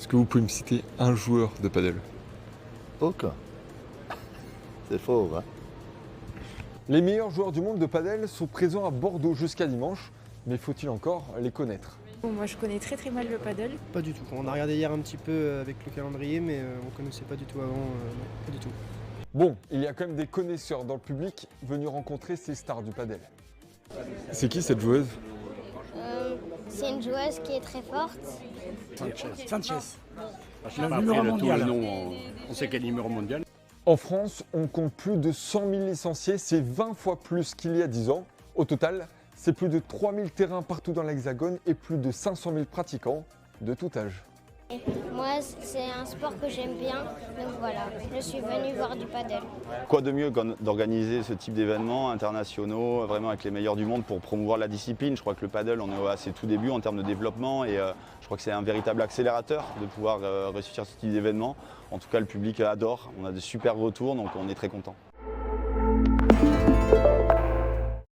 Est-ce que vous pouvez me citer un joueur de padel? Aucun. C'est faux, hein. Les meilleurs joueurs du monde de padel sont présents à Bordeaux jusqu'à dimanche, mais faut-il encore les connaître? Bon, moi je connais très mal le paddle. Pas du tout. On a regardé hier un petit peu avec le calendrier, mais on connaissait pas du tout avant. Non, pas du tout. Bon, il y a quand même des connaisseurs dans le public venus rencontrer ces stars du padel. C'est qui cette joueuse? C'est une joueuse qui est très forte. Sanchez. Je n'ai pas appris le nom, on sait quel numéro mondial. En France, on compte plus de 100 000 licenciés, c'est 20 fois plus qu'il y a 10 ans. Au total, c'est plus de 3 000 terrains partout dans l'Hexagone et plus de 500 000 pratiquants de tout âge. Moi, c'est un sport que j'aime bien, donc voilà, je suis venue voir du paddle. Quoi de mieux d'organiser ce type d'événements internationaux, vraiment avec les meilleurs du monde pour promouvoir la discipline. Je crois que le paddle, on est à ses tout débuts en termes de développement et je crois que c'est un véritable accélérateur de pouvoir réussir ce type d'événement. En tout cas, le public adore, on a de super retours, donc on est très contents.